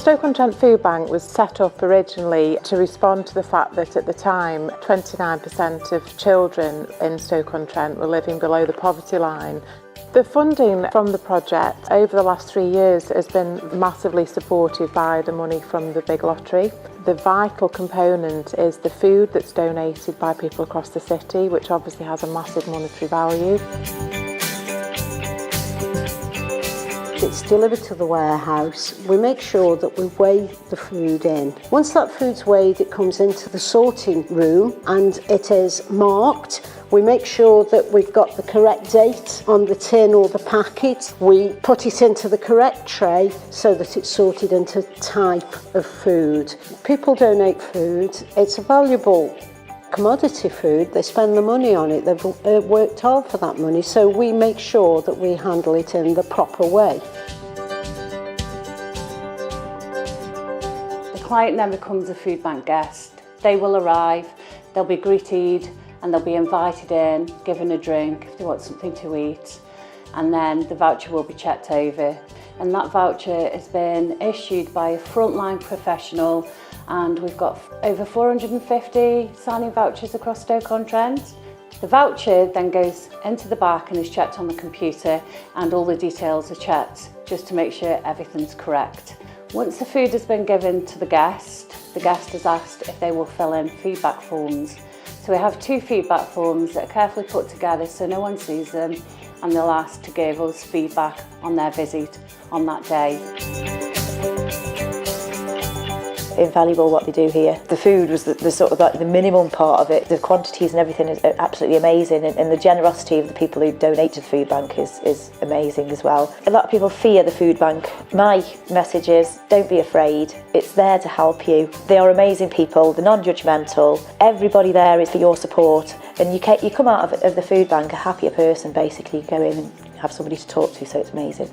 Stoke-on-Trent Food Bank was set up originally to respond to the fact that at the time 29% of children in Stoke-on-Trent were living below the poverty line. The funding from the project over the last 3 years has been massively supported by the money from the big lottery. The vital component is the food that's donated by people across the city, which obviously has a massive monetary value. It's delivered to the warehouse. We make sure that we weigh the food in. Once that food's weighed, it comes into the sorting room and it is marked. We make sure that we've got the correct date on the tin or the packet. We put it into the correct tray so that it's sorted into type of food. People donate food. It's a valuable commodity food. They spend the money on it. They've worked hard for that money, so we make sure that we handle it in the proper way. The client never becomes a food bank guest. They will arrive, they'll be greeted and they'll be invited in, given a drink if they want something to eat, and then the voucher will be checked over. And that voucher has been issued by a frontline professional, and we've got over 450 signing vouchers across Stoke-on-Trent. The voucher then goes into the back and is checked on the computer, and all the details are checked just to make sure everything's correct. Once the food has been given to the guest is asked if they will fill in feedback forms. So we have 2 feedback forms that are carefully put together so no one sees them, and they'll ask to give us feedback on their visit on that day. Invaluable what they do here. The food was the sort of like the minimum part of it. The quantities and everything is absolutely amazing, and the generosity of the people who donate to the food bank is amazing as well. A lot of people fear the food bank. My message is, don't be afraid. It's there to help you. They are amazing people, they're non-judgmental. Everybody there is for your support, and you come out of the food bank a happier person basically. You go in and have somebody to talk to, so it's amazing.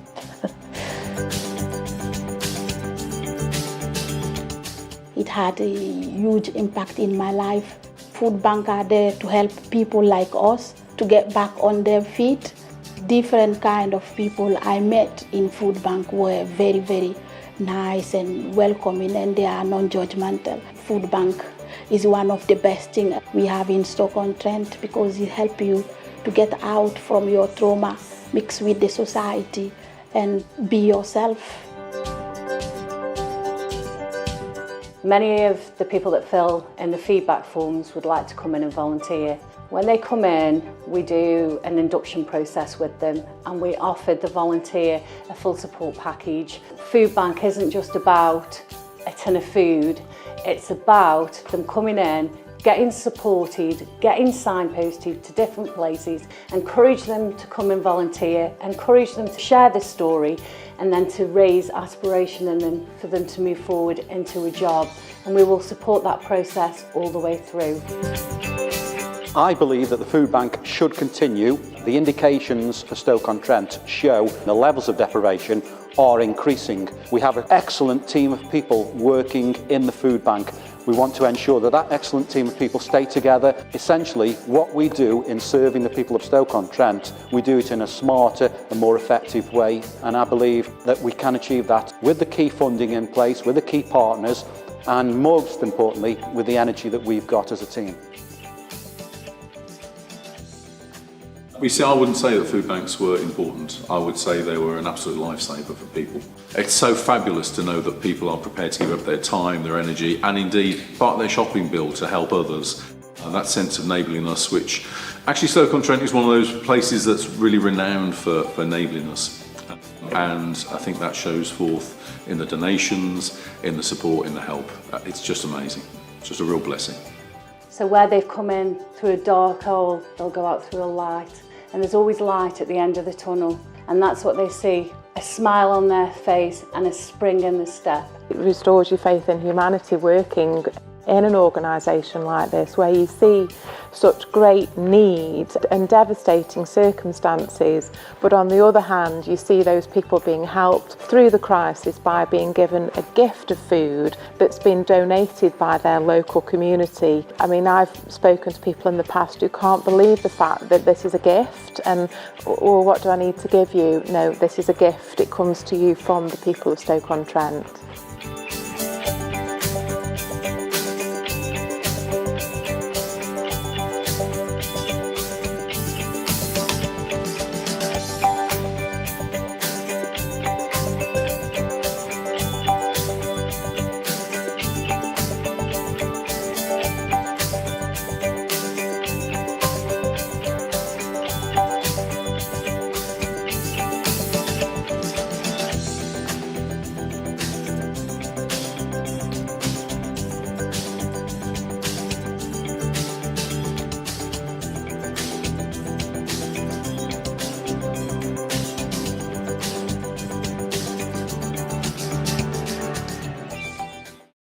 It had a huge impact in my life. Food banks are there to help people like us to get back on their feet. Different kind of people I met in food bank were very, very nice and welcoming, and they are non-judgmental. Food bank is one of the best things we have in Stoke-on-Trent because it helps you to get out from your trauma, mix with the society and be yourself. Many of the people that fill in the feedback forms would like to come in and volunteer. When they come in, we do an induction process with them, and we offer the volunteer a full support package. Food bank isn't just about a tin of food, it's about them coming in, getting supported, getting signposted to different places, encourage them to come and volunteer, encourage them to share their story, and then to raise aspiration in them for them to move forward into a job. And we will support that process all the way through. I believe that the food bank should continue. The indications for Stoke-on-Trent show the levels of deprivation are increasing. We have an excellent team of people working in the food bank. We want to ensure that that excellent team of people stay together. Essentially, what we do in serving the people of Stoke-on-Trent, we do it in a smarter and more effective way. And I believe that we can achieve that with the key funding in place, with the key partners, and most importantly, with the energy that we've got as a team. You see, I wouldn't say that food banks were important. I would say they were an absolute lifesaver for people. It's so fabulous to know that people are prepared to give up their time, their energy, and indeed part of their shopping bill to help others. And that sense of neighbourliness, which actually Stoke-on-Trent is one of those places that's really renowned for neighbourliness. And I think that shows forth in the donations, in the support, in the help. It's just amazing. It's just a real blessing. So where they've come in through a dark hole, they'll go out through a light. And there's always light at the end of the tunnel. And that's what they see, a smile on their face and a spring in the step. It restores your faith in humanity working in an organisation like this, where you see such great need and devastating circumstances, but on the other hand you see those people being helped through the crisis by being given a gift of food that's been donated by their local community. I mean, I've spoken to people in the past who can't believe the fact that this is a gift and, well, what do I need to give you? No, this is a gift. It comes to you from the people of Stoke-on-Trent.